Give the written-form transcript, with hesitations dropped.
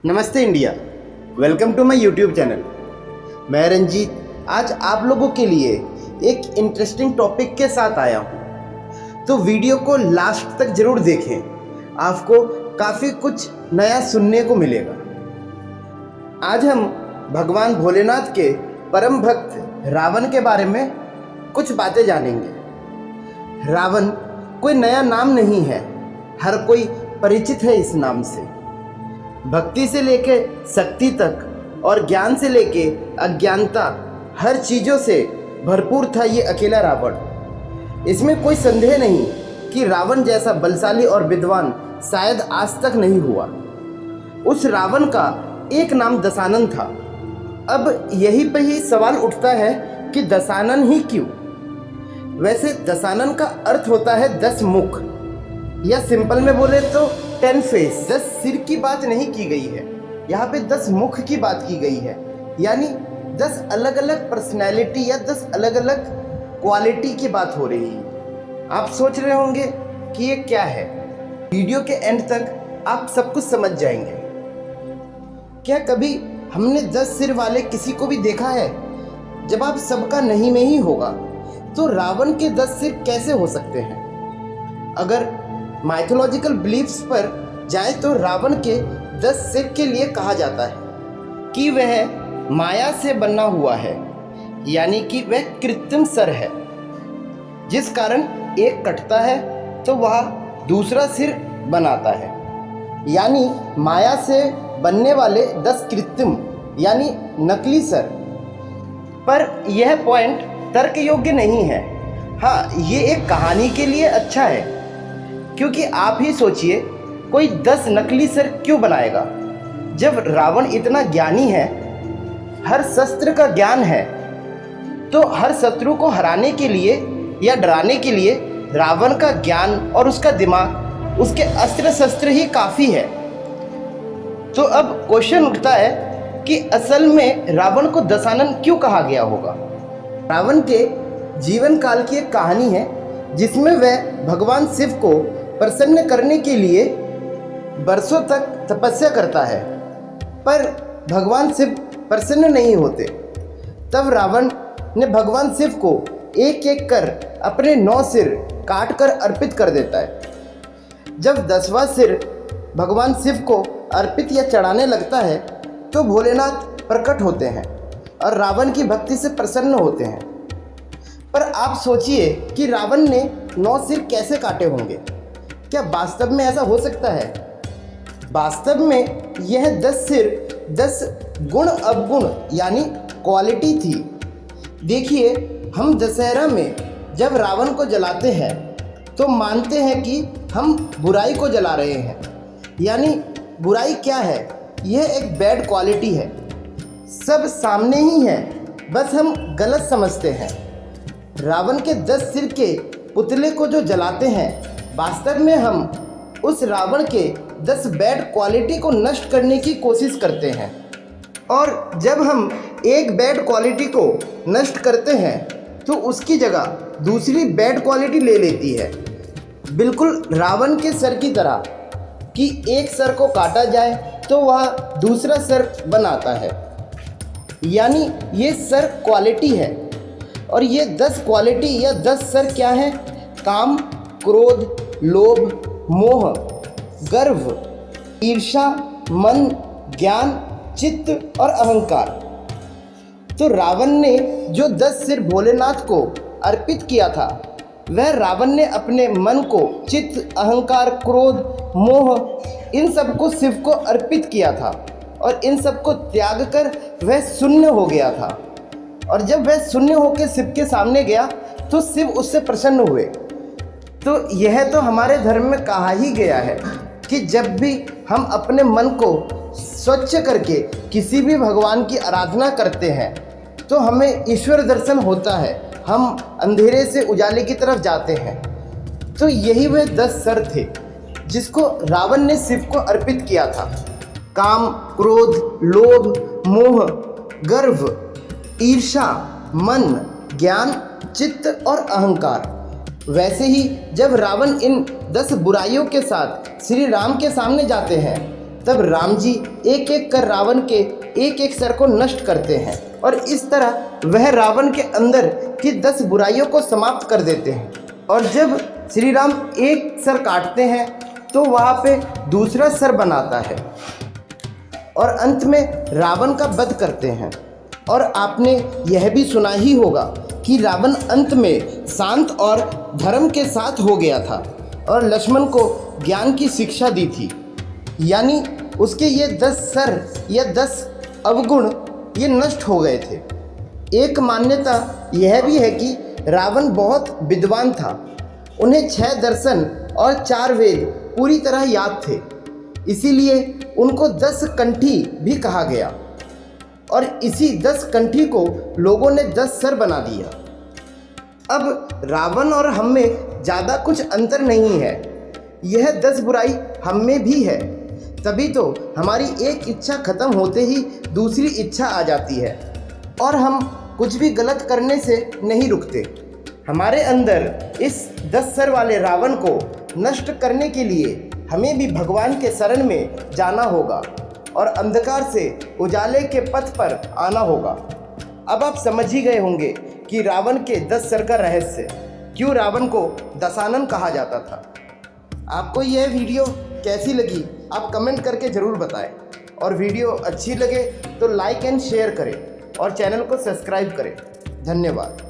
नमस्ते India, welcome to my YouTube channel. मैं रंजीत आज आप लोगों के लिए एक इंटरेस्टिंग टॉपिक के साथ आया हूँ, तो वीडियो को लास्ट तक ज़रूर देखें, आपको काफ़ी कुछ नया सुनने को मिलेगा। आज हम भगवान भोलेनाथ के परम भक्त रावण के बारे में कुछ बातें जानेंगे। रावण कोई नया नाम नहीं है, हर कोई परिचित है इस नाम से। भक्ति से लेके शक्ति तक और ज्ञान से लेके अज्ञानता, हर चीज़ों से भरपूर था ये अकेला रावण। इसमें कोई संदेह नहीं कि रावण जैसा बलशाली और विद्वान शायद आज तक नहीं हुआ। उस रावण का एक नाम दशानन था। अब यही पे ही सवाल उठता है कि दशानन ही क्यों? वैसे दशानन का अर्थ होता है 10 मुख, या सिंपल में बोले तो 10 फेस। 10 सिर की बात नहीं की गई है, यहाँ पे 10 मुख की बात की गई है, यानी 10 अलग अलग पर्सनैलिटी या 10 अलग अलग क्वालिटी की बात हो रही है। आप सोच रहे होंगे कि ये क्या है? वीडियो के एंड तक आप सब कुछ समझ जाएंगे। क्या कभी हमने 10 सिर वाले किसी को भी देखा है? जब आप सबका नहीं में ही होगा तो रावण के 10 सिर कैसे हो सकते हैं? अगर माइथोलॉजिकल बिलीफ्स पर जाए तो रावण के 10 सिर के लिए कहा जाता है कि वह माया से बना हुआ है, यानी कि वह कृत्रिम सर है, जिस कारण एक कटता है तो वह दूसरा सिर बनाता है। यानी माया से बनने वाले 10 कृत्रिम यानी नकली सर। पर यह पॉइंट तर्क योग्य नहीं है। हाँ, ये एक कहानी के लिए अच्छा है, क्योंकि आप ही सोचिए कोई 10 नकली सर क्यों बनाएगा? जब रावण इतना ज्ञानी है, हर शस्त्र का ज्ञान है, तो हर शत्रु को हराने के लिए या डराने के लिए रावण का ज्ञान और उसका दिमाग, उसके अस्त्र शस्त्र ही काफ़ी है। तो अब क्वेश्चन उठता है कि असल में रावण को दशानन क्यों कहा गया होगा? रावण के जीवन काल की एक कहानी है जिसमें वह भगवान शिव को प्रसन्न करने के लिए बरसों तक तपस्या करता है, पर भगवान शिव प्रसन्न नहीं होते। तब रावण ने भगवान शिव को एक एक कर अपने 9 सिर काट कर अर्पित कर देता है। जब 10वां सिर भगवान शिव को अर्पित या चढ़ाने लगता है तो भोलेनाथ प्रकट होते हैं और रावण की भक्ति से प्रसन्न होते हैं। पर आप सोचिए कि रावण ने 9 सिर कैसे काटे होंगे? क्या वास्तव में ऐसा हो सकता है? वास्तव में यह 10 सिर 10 गुण अवगुण यानी क्वालिटी थी। देखिए, हम दशहरा में जब रावण को जलाते हैं तो मानते हैं कि हम बुराई को जला रहे हैं, यानी बुराई क्या है? यह एक बैड क्वालिटी है, सब सामने ही है, बस हम गलत समझते हैं। रावण के 10 सिर के पुतले को जो जलाते हैं, वास्तव में हम उस रावण के 10 बैड क्वालिटी को नष्ट करने की कोशिश करते हैं। और जब हम एक बैड क्वालिटी को नष्ट करते हैं तो उसकी जगह दूसरी बैड क्वालिटी ले लेती है, बिल्कुल रावण के सर की तरह कि एक सर को काटा जाए तो वह दूसरा सर बनाता है। यानी ये सर क्वालिटी है, और ये 10 क्वालिटी या 10 सर क्या है? काम, क्रोध, लोभ, मोह, गर्व, ईर्ष्या, मन, ज्ञान, चित्त और अहंकार। तो रावण ने जो 10 सिर भोलेनाथ को अर्पित किया था, वह रावण ने अपने मन को चित्त, अहंकार, क्रोध, मोह, इन सब को शिव को अर्पित किया था, और इन सब को त्याग कर वह शून्य हो गया था। और जब वह शून्य होकर शिव के सामने गया तो शिव उससे प्रसन्न हुए। तो यह तो हमारे धर्म में कहा ही गया है कि जब भी हम अपने मन को स्वच्छ करके किसी भी भगवान की आराधना करते हैं तो हमें ईश्वर दर्शन होता है, हम अंधेरे से उजाले की तरफ जाते हैं। तो यही वह 10 सर थे जिसको रावण ने शिव को अर्पित किया था। काम, क्रोध, लोभ, मोह, गर्व, ईर्ष्या, मन, ज्ञान, चित्त और अहंकार। वैसे ही जब रावण इन 10 बुराइयों के साथ श्री राम के सामने जाते हैं तब राम जी एक एक कर रावण के एक एक सर को नष्ट करते हैं और इस तरह वह रावण के अंदर की 10 बुराइयों को समाप्त कर देते हैं। और जब श्री राम एक सर काटते हैं तो वहाँ पे दूसरा सर बनाता है और अंत में रावण का वध करते हैं। और आपने यह भी सुना ही होगा कि रावण अंत में शांत और धर्म के साथ हो गया था और लक्ष्मण को ज्ञान की शिक्षा दी थी, यानी उसके ये 10 सर या 10 अवगुण ये नष्ट हो गए थे। एक मान्यता यह भी है कि रावण बहुत विद्वान था, उन्हें 6 दर्शन और 4 वेद पूरी तरह याद थे, इसीलिए उनको 10 कंठी भी कहा गया और इसी 10 कंठी को लोगों ने 10 सर बना दिया। अब रावण और हम में ज़्यादा कुछ अंतर नहीं है, यह 10 बुराई हम में भी है, तभी तो हमारी एक इच्छा खत्म होते ही दूसरी इच्छा आ जाती है और हम कुछ भी गलत करने से नहीं रुकते। हमारे अंदर इस 10 सर वाले रावण को नष्ट करने के लिए हमें भी भगवान के शरण में जाना होगा और अंधकार से उजाले के पथ पर आना होगा। अब आप समझ ही गए होंगे कि रावण के 10 सर का रहस्य, क्यों रावण को दशानन कहा जाता था। आपको यह वीडियो कैसी लगी आप कमेंट करके ज़रूर बताएं और वीडियो अच्छी लगे तो लाइक एंड शेयर करें और चैनल को सब्सक्राइब करें। धन्यवाद।